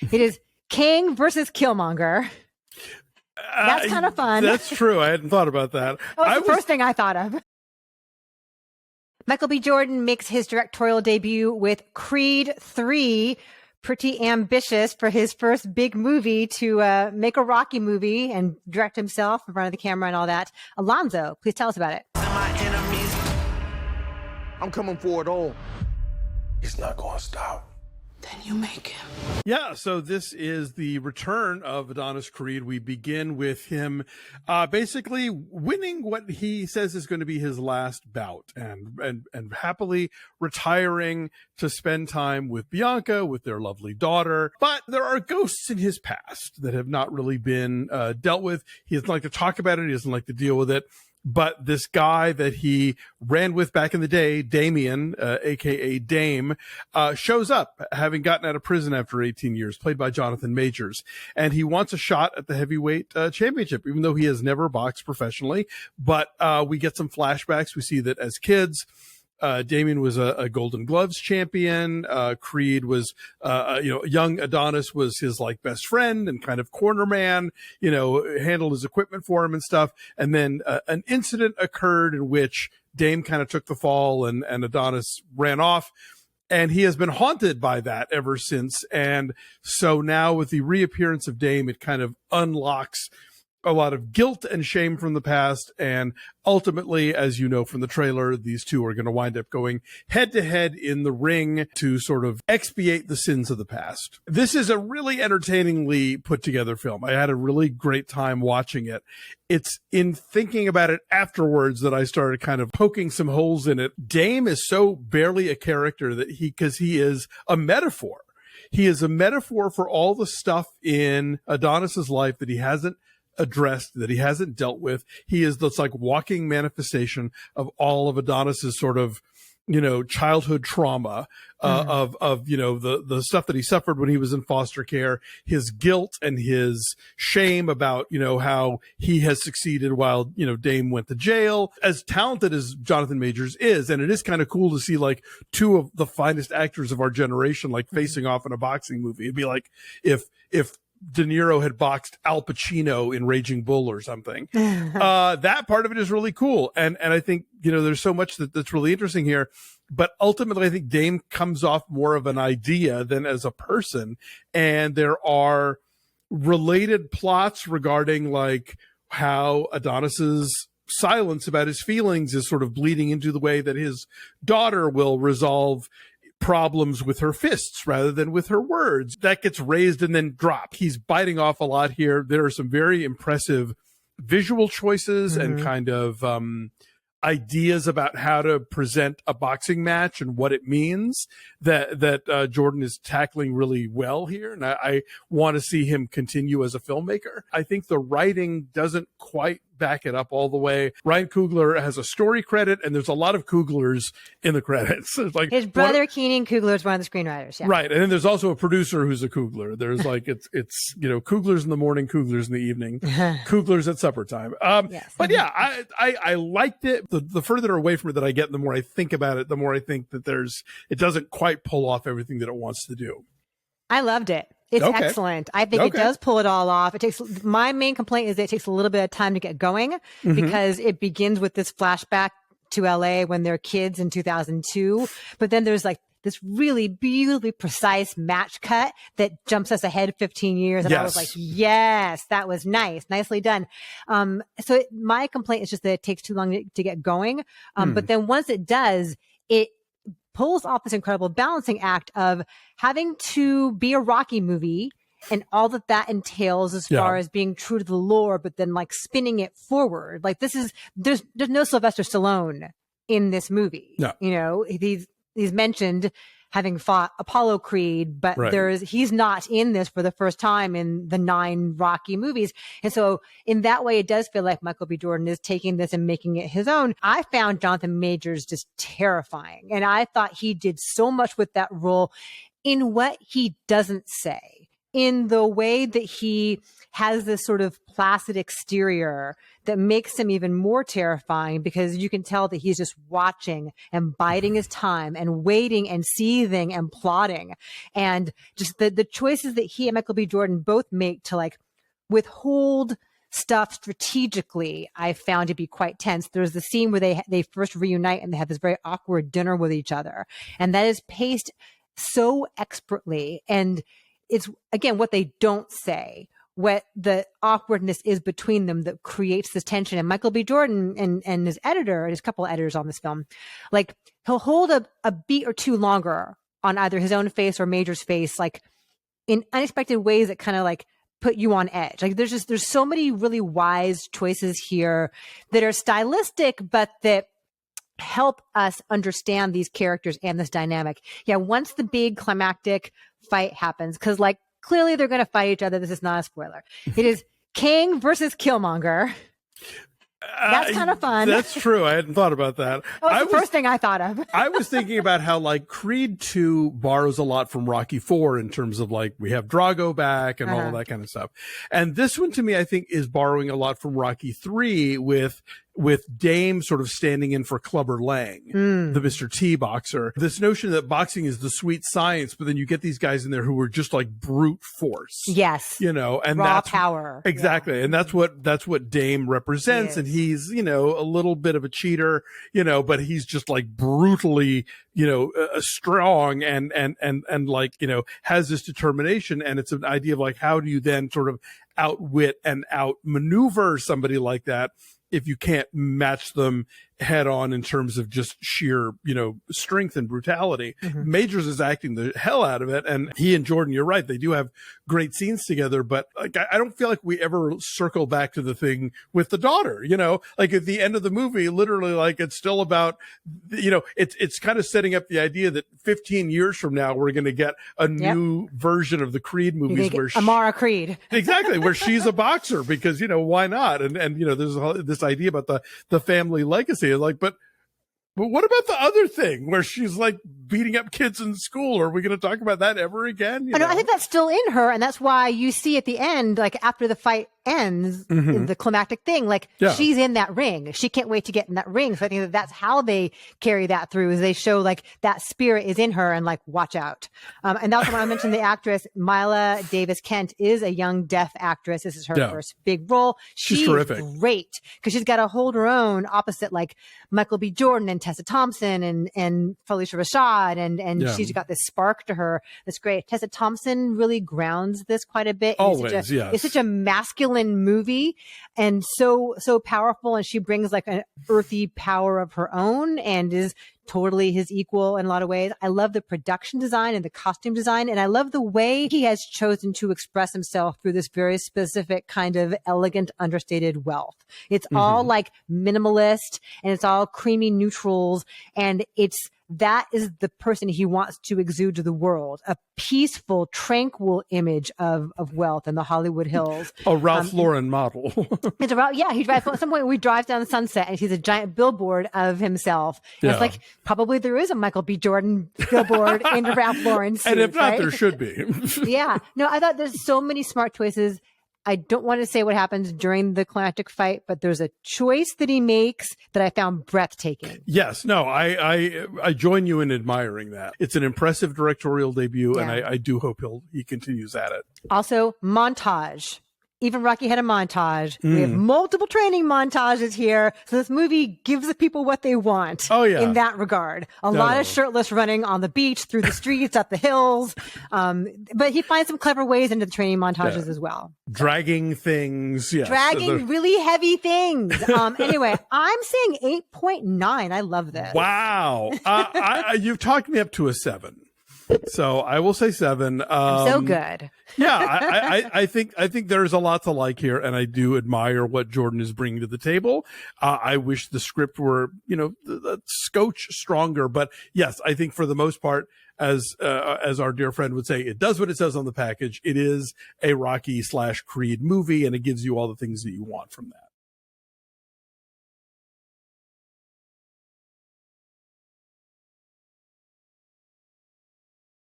It is King versus Killmonger. That's kind of fun. That's true. I hadn't thought about that. That was the first thing I thought of. Michael B. Jordan makes his directorial debut with Creed 3. Pretty ambitious for his first big movie to make a Rocky movie and direct himself in front of the camera and all that. Alonso, please tell us about it. I'm coming for it all. He's not going to stop. Then you make him. Yeah, so this is the return of Adonis Creed. We begin with him basically winning what he says is going to be his last bout and happily retiring to spend time with Bianca, with their lovely daughter. But there are ghosts in his past that have not really been dealt with. He doesn't like to talk about it. He doesn't like to deal with it. But this guy that he ran with back in the day, Damien, a.k.a. Dame, shows up, having gotten out of prison after 18 years, played by Jonathan Majors. And he wants a shot at the heavyweight championship, even though he has never boxed professionally. But we get some flashbacks. We see that as kids, Damien was a Golden Gloves champion. Creed was, young Adonis was his like best friend and kind of corner man, handled his equipment for him and stuff. And then an incident occurred in which Dame kind of took the fall and Adonis ran off. And he has been haunted by that ever since. And so now with the reappearance of Dame, it kind of unlocks a lot of guilt and shame from the past. And ultimately, as you know from the trailer, these two are going to wind up going head to head in the ring to sort of expiate the sins of the past. This is a really entertainingly put together film. I had a really great time watching it. It's in thinking about it afterwards that I started kind of poking some holes in it. Dame is so barely a character that because he is a metaphor. He is a metaphor for all the stuff in Adonis's life that he hasn't addressed, that he hasn't dealt with. He is this like walking manifestation of all of Adonis's sort of, childhood trauma, of the stuff that he suffered when he was in foster care, his guilt and his shame about, how he has succeeded while, Dame went to jail. As talented as Jonathan Majors is, and it is kind of cool to see like two of the finest actors of our generation, like facing off in a boxing movie. It'd be like if De Niro had boxed Al Pacino in Raging Bull or something. That part of it is really cool. And I think, there's so much that's really interesting here, but ultimately I think Dame comes off more of an idea than as a person. And there are related plots regarding like how Adonis's silence about his feelings is sort of bleeding into the way that his daughter will resolve problems with her fists rather than with her words. That gets raised and then dropped. He's biting off a lot here. There are some very impressive visual choices and kind of ideas about how to present a boxing match and what it means that Jordan is tackling really well here. And I want to see him continue as a filmmaker. I think the writing doesn't quite back it up all the way. Ryan Coogler has a story credit, and there's a lot of Cooglers in the credits. Like his brother Keenan Coogler is one of the screenwriters. Yeah. Right. And then there's also a producer who's a Coogler. There's like, it's Cooglers in the morning, Cooglers in the evening, Cooglers at supper time. Yes. But yeah, I liked it. The further away from it that I get, the more I think about it, the more I think that it doesn't quite pull off everything that it wants to do. I loved it. It's excellent. I think it does pull it all off. My main complaint is that it takes a little bit of time to get going because it begins with this flashback to LA when they're kids in 2002. But then there's like this really beautifully precise match cut that jumps us ahead 15 years. And I was like, yes, that was nice. Nicely done. My complaint is just that it takes too long to get going. But then once it does, it pulls off this incredible balancing act of having to be a Rocky movie and all that entails as far as being true to the lore, but then like spinning it forward. Like there's no Sylvester Stallone in this movie. No. He's mentioned having fought Apollo Creed, but he's not in this for the first time in the 9 Rocky movies. And so in that way, it does feel like Michael B. Jordan is taking this and making it his own. I found Jonathan Majors just terrifying. And I thought he did so much with that role in what he doesn't say. in the way that he has this sort of placid exterior that makes him even more terrifying, because you can tell that he's just watching and biding his time and waiting and seething and plotting. And just the choices that he and Michael B. Jordan both make to like withhold stuff strategically, I found to be quite tense. There's the scene where they first reunite and they have this very awkward dinner with each other. And that is paced so expertly. And it's, again, what they don't say, what the awkwardness is between them that creates this tension. And Michael B. Jordan and his editor, his couple of editors on this film, like he'll hold a beat or two longer on either his own face or Major's face, like in unexpected ways that kind of like put you on edge. Like there's so many really wise choices here that are stylistic, but that help us understand these characters and this dynamic. Yeah. Once the big climactic fight happens, because like clearly they're going to fight each other. This is not a spoiler. It is King versus Killmonger. That's kind of fun. That's true. I hadn't thought about that. That was the first thing I thought of. I was thinking about how like Creed 2 borrows a lot from Rocky 4 in terms of like we have Drago back and all of that kind of stuff. And this one to me, I think is borrowing a lot from Rocky 3 with Dame sort of standing in for Clubber Lang, the Mr. T boxer. This notion that boxing is the sweet science, but then you get these guys in there who are just like brute force. Yes. You know, and raw that's power. Exactly. Yeah. And that's what Dame represents. And he's, you know, a little bit of a cheater, you know, but he's just like brutally, you know, strong and like, you know, has this determination. And it's an idea of like, how do you then sort of outwit and outmaneuver somebody like that if you can't match them head on in terms of just sheer, you know, strength and brutality. Majors is acting the hell out of it. And he and Jordan, you're right, they do have great scenes together, but like, I don't feel like we ever circle back to the thing with the daughter, you know, like at the end of the movie, literally, like it's still about, you know, it's kind of setting up the idea that 15 years from now, we're going to get a new version of the Creed movies where Amara Creed. Exactly. Where she's a boxer because, you know, why not? And, you know, there's this idea about the family legacy. Like, but what about the other thing where she's like beating up kids in school? Are we going to talk about that ever again? I think that's still in her. And that's why you see at the end, like after the fight ends, the climactic thing, like she's in that ring. She can't wait to get in that ring. So I think that's how they carry that through, is they show like that spirit is in her and like, watch out. And that's when I mentioned the actress, Mila Davis Kent, is a young deaf actress. This is her first big role. She's terrific. Great. Cause she's got to hold her own opposite like Michael B. Jordan and Tessa Thompson and Phylicia Rashad. And she's got this spark to her. That's great. Tessa Thompson really grounds this quite a bit. Always, it's such a masculine movie and so powerful. And she brings like an earthy power of her own and is totally his equal in a lot of ways. I love the production design and the costume design. And I love the way he has chosen to express himself through this very specific kind of elegant, understated wealth. It's all like minimalist and it's all creamy neutrals. And that is the person he wants to exude to the world, a peaceful, tranquil image of wealth in the Hollywood Hills. A Ralph Lauren model. It's about, he drives, at some point we drive down the Sunset and he sees a giant billboard of himself. And it's like, probably there is a Michael B. Jordan billboard in Ralph Lauren suit, and if not, right? there should be. No, I thought there's so many smart choices. I don't want to say what happens during the climactic fight, but there's a choice that he makes that I found breathtaking. Yes, no, I join you in admiring that. It's an impressive directorial debut, and I do hope he continues at it. Also, montage. Even Rocky had a montage. We have multiple training montages here. So this movie gives the people what they want in that regard. A lot of shirtless running on the beach, through the streets, up the hills. But he finds some clever ways into the training montages as well. Dragging things. Yes. Dragging really heavy things. Anyway, I'm saying 8.9. I love this. Wow. You've talked me up to a 7. So I will say 7. I'm so good. I think there's a lot to like here, and I do admire what Jordan is bringing to the table. I wish the script were, you know, the scotch stronger, but yes, I think for the most part, as our dear friend would say, it does what it says on the package. It is a Rocky / Creed movie, and it gives you all the things that you want from that.